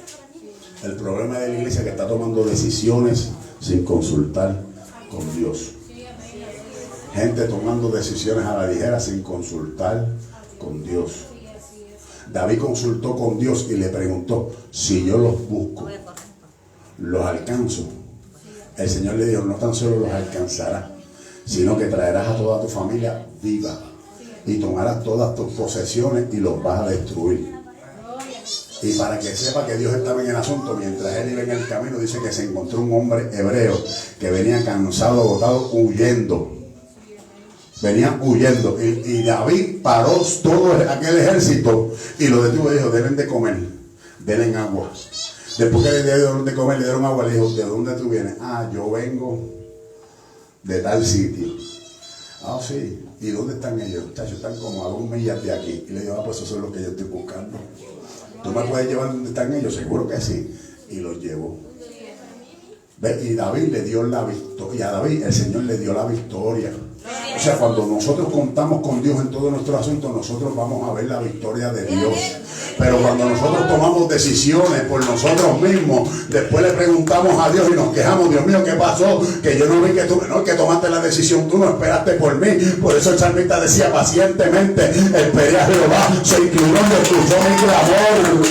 El problema de la iglesia es que está tomando decisiones sin consultar con Dios. Gente tomando decisiones a la ligera sin consultar con Dios. David consultó con Dios y le preguntó, si yo los busco, ¿los alcanzo? El Señor le dijo, no tan solo los alcanzarás, sino que traerás a toda tu familia viva y tomarás todas tus posesiones y los vas a destruir. Y para que sepa que Dios estaba en el asunto, mientras él iba en el camino, dice que se encontró un hombre hebreo que venía cansado, agotado, huyendo. Venían huyendo y David paró todo aquel ejército y lo detuvo y dijo, deben de comer, denle agua. Después que le dieron de comer, le dieron agua, le dijo, ¿de dónde tú vienes? Ah, yo vengo de tal sitio. Ah, sí. ¿Y dónde están ellos? Muchachos, están como a 2 millas de aquí. Y le dijo, ah, pues eso es lo que yo estoy buscando. ¿Tú me puedes llevar donde están ellos? Seguro que sí. Y los llevó. ¿Ve? Y David le dio la victoria. Y a David el Señor le dio la victoria. O sea, cuando nosotros contamos con Dios en todos nuestros asuntos, nosotros vamos a ver la victoria de Dios. Pero cuando nosotros tomamos decisiones por nosotros mismos, después le preguntamos a Dios y nos quejamos, Dios mío, ¿qué pasó? Que yo no vi que tú, no, que tomaste la decisión, tú no esperaste por mí. Por eso el salmista decía, pacientemente esperé a Jehová, se inclinó y escuchó mi clamor.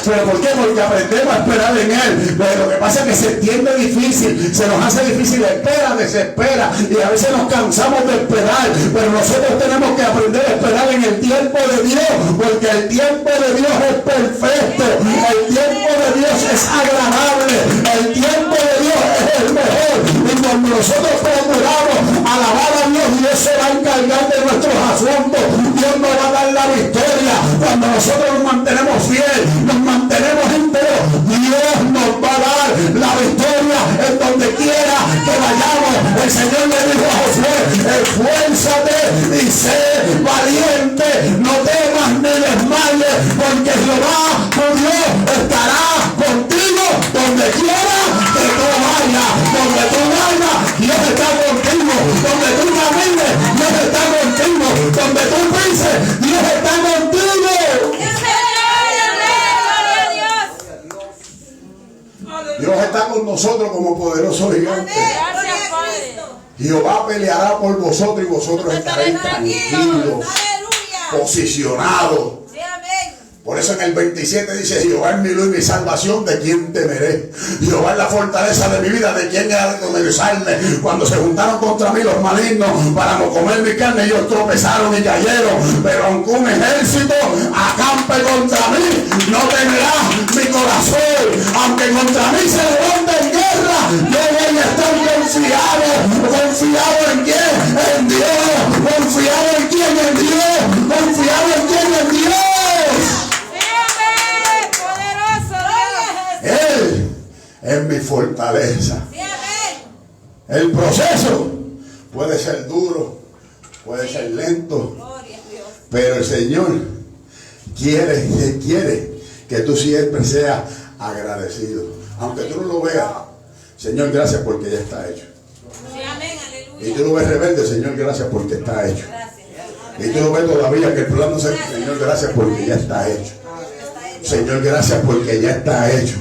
¿Pero por qué? Porque aprendemos a esperar en Él. Pero lo que pasa es que se entiende difícil, se nos hace difícil, espera, desespera, y a veces nos cansamos de esperar. Pero nosotros tenemos que aprender a esperar en el tiempo de Dios, porque el tiempo de Dios es perfecto, el tiempo de Dios es agradable, el tiempo de Dios es el mejor. Y cuando nosotros procuramos alabar a Dios, Dios se va a encargar de nuestros asuntos, Dios nos va a dar la victoria. Cuando nosotros nos mantenemos fieles, nos mantenemos íntegros, Dios nos va a dar la victoria en donde quiera que vayamos. El Señor le dijo a Josué, esfuérzate y sé valiente, no temas ni desmayes, porque Jehová tu Dios estará contigo donde quiera que tú vayas. Donde tú vayas, Dios está contigo. Donde tú camines, Dios está contigo. Donde tú pises, Dios está contigo. Dios está con nosotros como poderoso gigante. Gracias, Padre. Jehová peleará por vosotros y vosotros estaréis tranquilos, posicionados. Por eso en el 27 dice, Jehová es mi luz y mi salvación, ¿de quién temeré? Jehová es la fortaleza de mi vida, ¿de quién he de atemorizarme? Cuando se juntaron contra mí los malignos para no comer mi carne, ellos tropezaron y cayeron. Pero aunque un ejército acampe contra mí, no temerá mi corazón. contra mí se levanta en guerra, yo voy a estar confiado en quién, en Dios, confiado en quién, en Dios, confiado en quién, en Dios. Él es mi fortaleza. El proceso puede ser duro, puede ser lento, pero el Señor quiere que tú siempre seas agradecido. Aunque tú no lo veas, Señor, gracias porque ya está hecho. Y tú lo ves rebelde, Señor, gracias porque está hecho. Y tú lo ves todavía que el plan no se... Señor, gracias porque ya está hecho. Señor, gracias porque ya está hecho.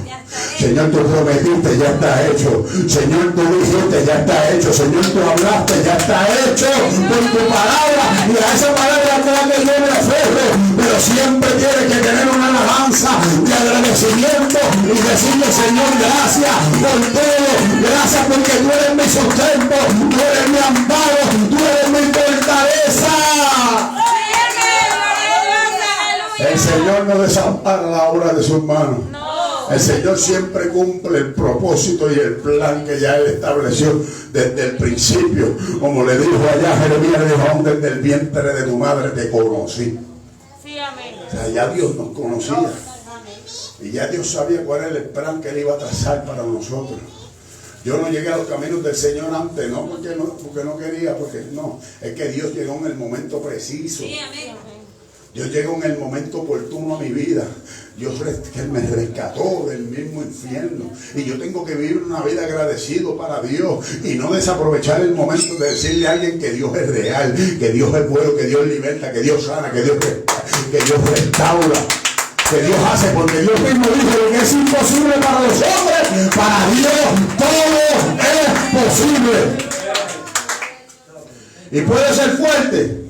Señor, tú prometiste, ya está hecho. Señor, tú dijiste, ya está hecho. Señor, tú hablaste, ya está hecho por tu palabra. Y a esa palabra no que yo me aferro, pero siempre tiene que tener una alabanza de agradecimiento y decirle, Señor, gracias por todo. Gracias porque tú eres mi sustento, tú eres mi amparo, tú eres mi fortaleza. El Señor no desampara la obra de sus manos. El Señor siempre cumple el propósito y el plan que ya Él estableció desde el principio. Como le dijo allá a Jeremías, le dijo, aún desde el vientre de tu madre te conocí. Sí, amén. O sea, ya Dios nos conocía. Y ya Dios sabía cuál era el plan que Él iba a trazar para nosotros. Yo no llegué a los caminos del Señor antes, no porque no quería, porque no. Es que Dios llegó en el momento preciso. Sí, amén. Dios llegó en el momento oportuno a mi vida. Dios que me rescató del mismo infierno. Y yo tengo que vivir una vida agradecido para Dios. Y no desaprovechar el momento de decirle a alguien que Dios es real, que Dios es bueno, que Dios liberta, que Dios sana, que Dios restaura. Que Dios hace, porque Dios mismo dijo lo que es imposible para los hombres, para Dios todo es posible. Y puede ser fuerte.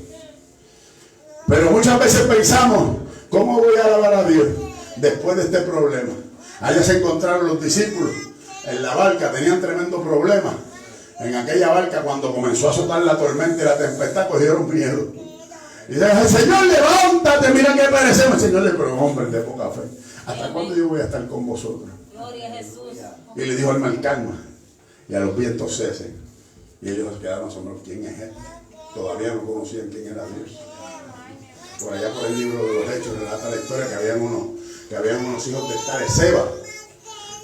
Pero muchas veces pensamos, ¿cómo voy a alabar a Dios después de este problema? Allá se encontraron los discípulos en la barca, tenían tremendo problema. En aquella barca, cuando comenzó a azotar la tormenta y la tempestad, cogieron miedo. Y dijeron, Señor, levántate, mira que perecemos. El Señor le dijo, hombre de poca fe, ¿hasta cuándo yo voy a estar con vosotros? Gloria a Jesús. Y le dijo al mar, calma, y a los vientos cesen. Y ellos quedaron asombrados, ¿quién es él? Todavía no conocían quién era Dios. Por allá por el libro de los Hechos relata la historia que habían unos hijos de tal Seba.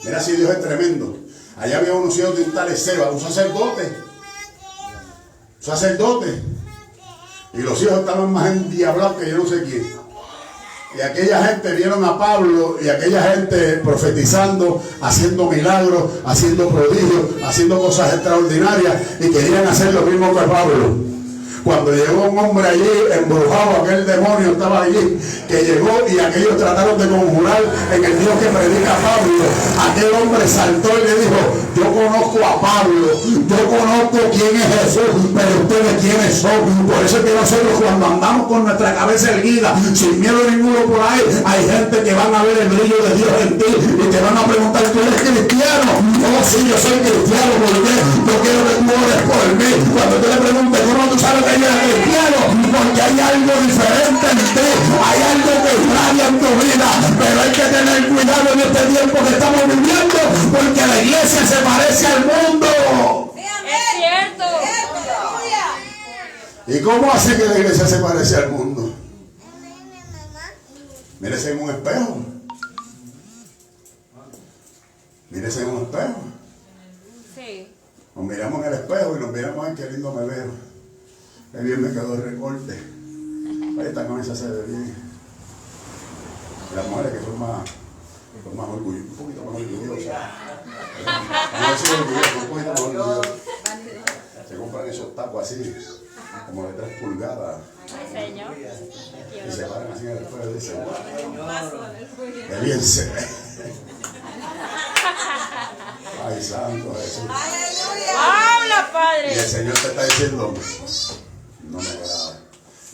Mira si Dios es tremendo. Allá había unos hijos de un tal Seba, un sacerdote. Y los hijos estaban más endiablados que yo no sé quién. Y aquella gente vieron a Pablo y aquella gente profetizando, haciendo milagros, haciendo prodigios, haciendo cosas extraordinarias y querían hacer lo mismo que Pablo. Cuando llegó un hombre allí, embrujado, aquel demonio estaba allí, que llegó y aquellos trataron de conjurar en el Dios que predica Pablo. Aquel hombre saltó y le dijo, yo conozco a Pablo, yo conozco quién es Jesús, pero ustedes quiénes son. Por eso es que nosotros cuando andamos con nuestra cabeza erguida, sin miedo ninguno por ahí, hay gente que van a ver el brillo de Dios en ti y te van a preguntar, ¿tú eres cristiano? Oh, sí, yo soy cristiano, ¿por qué? Yo quiero que tú ores por mí. Cuando tú le preguntes, ¿cómo tú sabes que yo era cristiano? Porque hay algo diferente en ti, hay algo que irradia en tu vida, pero hay que tener cuidado en este tiempo que estamos viviendo, porque la iglesia se parece al mundo. Es cierto. ¿Y cómo hace que la iglesia se parece al mundo? Mírese en un espejo. Mírese en un espejo. Sí. Nos miramos en el espejo y nos miramos, ay, qué lindo me veo. Qué bien me quedó el recorte. Ay, esta camisa se ve bien. Y las mujeres que son más orgullosas, un poquito más orgullosas. No soy orgulloso, un poquito más orgulloso. Se compran esos tacos así, como de 3 pulgadas. Ay, Señor. Y se paran así en el espejo y dicen, qué bien se ve. Ay, santo Jesús. Habla, Padre. Y el Señor te está diciendo, no me agrada.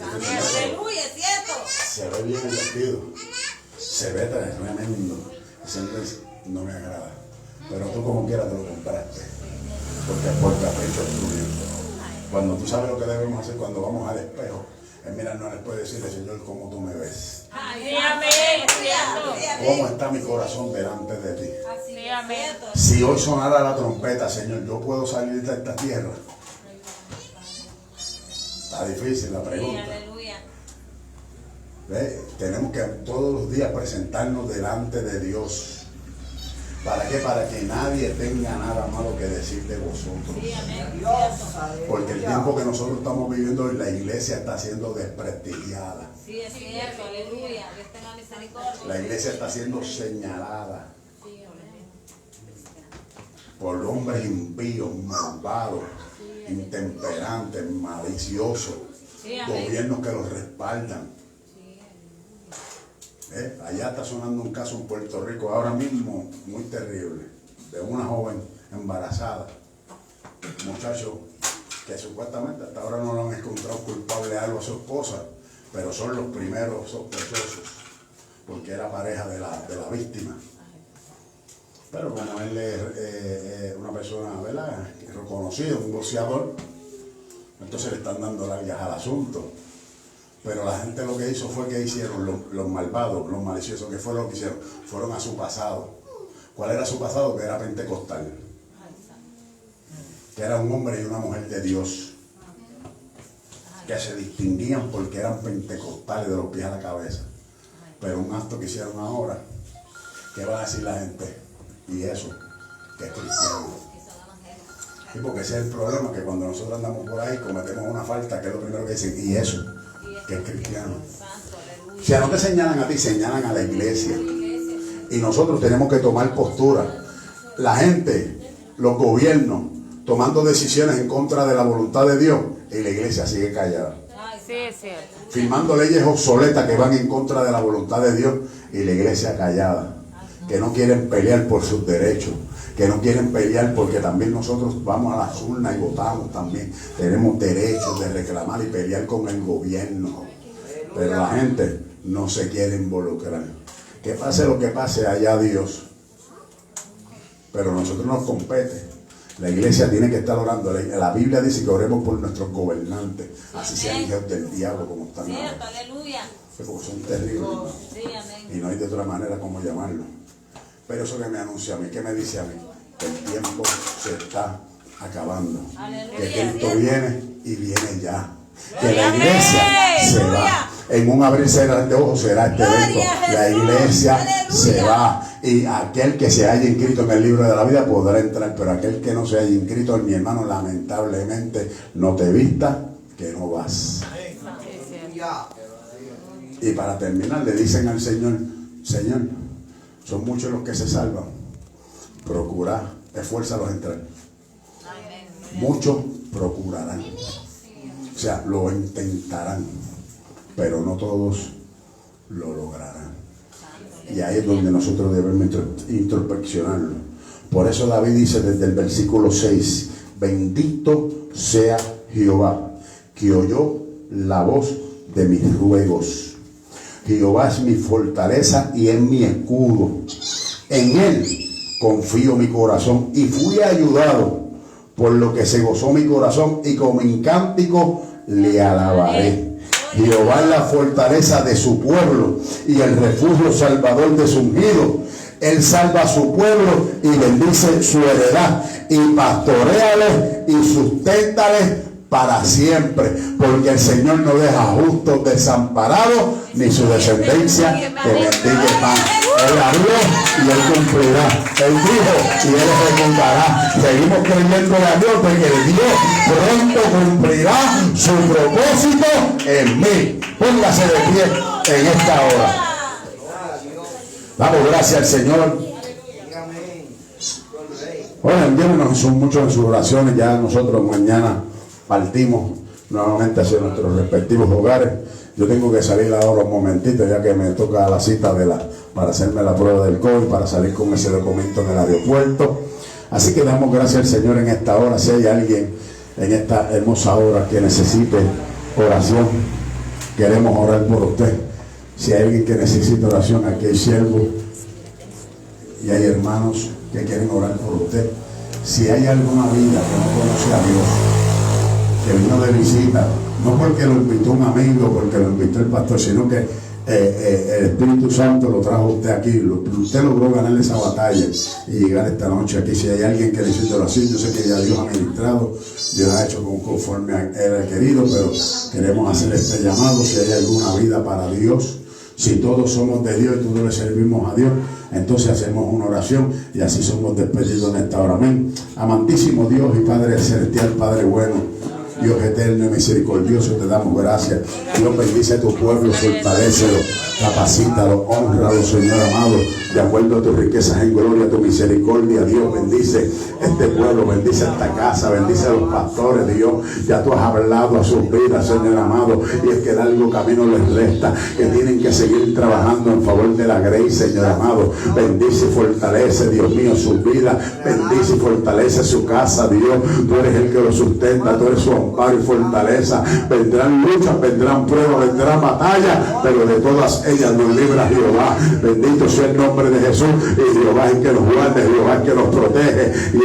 Aleluya, es cierto. Se ve bien el vestido, se ve tremendo. El Señor dice, no me agrada. Pero tú como quieras te lo compraste, porque por capricho tuyo. Cuando tú sabes lo que debemos hacer cuando vamos al espejo, es mirarnos después de decirle, Señor, ¿cómo tú me ves? Sí, amén. Cierto. ¿Cómo está mi corazón delante de ti? Sí, amén. Si hoy sonara la trompeta, Señor, ¿yo puedo salir de esta tierra? Está difícil la Sí, pregunta. aleluya. ¿Ve? Tenemos que todos los días presentarnos delante de Dios. ¿Para qué? Para que nadie tenga nada malo que decir de vosotros. Sí, amén. Porque el tiempo que nosotros estamos viviendo hoy, la iglesia está siendo desprestigiada. Sí, es cierto. Aleluya. Dios tenga misericordia. La iglesia está siendo señalada por hombres impíos, malvados, intemperantes, maliciosos, Sí, amén. gobiernos que los respaldan. Allá está sonando un caso en Puerto Rico ahora mismo muy terrible, de una joven embarazada, un muchacho que supuestamente hasta ahora no lo han encontrado culpable de algo a su esposa, pero son los primeros sospechosos, porque era pareja de la víctima. Pero como él es una persona, ¿verdad?, reconocida, un boxeador, entonces le están dando largas al asunto. Pero la gente lo que hizo fue que hicieron los malvados, los maliciosos, que fue lo que hicieron, fueron a su pasado. ¿Cuál era su pasado? Que era pentecostal. Que era un hombre y una mujer de Dios. Que se distinguían porque eran pentecostales de los pies a la cabeza. Pero un acto que hicieron ahora, ¿qué va a decir la gente? Y eso, que es cristiano. Sí, porque ese es el problema, que cuando nosotros andamos por ahí cometemos una falta, que es lo primero que dicen, y eso, que es cristiano. O sea, no te señalan a ti, señalan a la iglesia. Y nosotros tenemos que tomar postura. La gente, los gobiernos, tomando decisiones en contra de la voluntad de Dios, y la iglesia sigue callada. Sí, es cierto. Firmando leyes obsoletas que van en contra de la voluntad de Dios, y la iglesia callada. Que no quieren pelear por sus derechos, que no quieren pelear porque también nosotros vamos a las urnas y votamos también. Tenemos derechos de reclamar y pelear con el gobierno. Pero la gente no se quiere involucrar. Que pase lo que pase, allá Dios. Pero a nosotros nos compete. La iglesia tiene que estar orando. La Biblia dice que oremos por nuestros gobernantes. Así sean hijos del diablo como están Cierto, ahora. aleluya. Porque son terribles, hermano. Sí, amén. Y no hay de otra manera como llamarlo. Pero eso que me anuncia a mí, ¿qué me dice a mí? Que el tiempo se está acabando. Aleluya. Que Cristo viene y viene ya. Que la iglesia se va. En un abrir y cerrar de ojos será este evento. La iglesia se va. Y aquel que se haya inscrito en el libro de la vida podrá entrar. Pero aquel que no se haya inscrito, mi hermano, lamentablemente no te vista que no vas. Y para terminar le dicen al Señor, Señor, son muchos los que se salvan. Procura, esfuérzalos a entrar. Muchos procurarán. O sea, lo intentarán, pero no todos lo lograrán. Y ahí es donde nosotros debemos introspeccionarlo. Por eso David dice desde el versículo 6, bendito sea Jehová, que oyó la voz de mis ruegos. Jehová es mi fortaleza y es mi escudo. En él confío mi corazón y fui ayudado, por lo que se gozó mi corazón y con mi cántico le alabaré. Jehová es la fortaleza de su pueblo y el refugio salvador de su ungido. Él salva a su pueblo y bendice su heredad y pastoréales y susténtales para siempre, porque el Señor no deja justos desamparados, ni su descendencia que mendigue pan. Él habló y él cumplirá. Él dijo y él ejecutará. Seguimos creyéndole a Dios de que el Dios pronto cumplirá su propósito en mí. Póngase de pie en esta hora. Damos gracias al Señor. Bueno, envíenos son muchos en sus oraciones. Ya nosotros mañana partimos nuevamente hacia nuestros respectivos hogares. Yo tengo que salir ahora un momentito, ya que me toca la cita para hacerme la prueba del COVID, para salir con ese documento en el aeropuerto. Así que damos gracias al Señor en esta hora. Si hay alguien en esta hermosa hora que necesite oración, queremos orar por usted. Si hay alguien que necesita oración, aquí hay siervos y hay hermanos que quieren orar por usted. Si hay alguna vida que no conoce a Dios, que vino de visita, no porque lo invitó un amigo, porque lo invitó el pastor, sino que el Espíritu Santo lo trajo usted aquí. Usted logró ganar esa batalla y llegar esta noche aquí. Si hay alguien que necesita oración, yo sé que ya Dios ha ministrado, Dios ha hecho conforme a él querido, pero queremos hacer este llamado. Si hay alguna vida para Dios, si todos somos de Dios y todos le servimos a Dios, entonces hacemos una oración y así somos despedidos en esta hora. Amén. Amantísimo Dios y Padre celestial, Padre bueno, Dios eterno y misericordioso, te damos gracias. Dios, bendice a tu pueblo, fortalécelo, capacítalo, honralo, Señor amado, de acuerdo a tus riquezas en gloria, a tu misericordia. Dios, bendice este pueblo, bendice esta casa, bendice a los pastores. Dios, ya tú has hablado a sus vidas, Señor amado, y es que largo camino les resta, que tienen que seguir trabajando en favor de la gracia, Señor amado. Bendice y fortalece, Dios mío, sus vidas, bendice y fortalece su casa. Dios, tú eres el que lo sustenta, tú eres su amparo y fortaleza. Vendrán luchas, vendrán pruebas, vendrán batallas, pero de todas ellas nos libra Jehová. Bendito sea el nombre de Jesús. Y Jehová es el que nos guarda, Jehová es el que nos protege.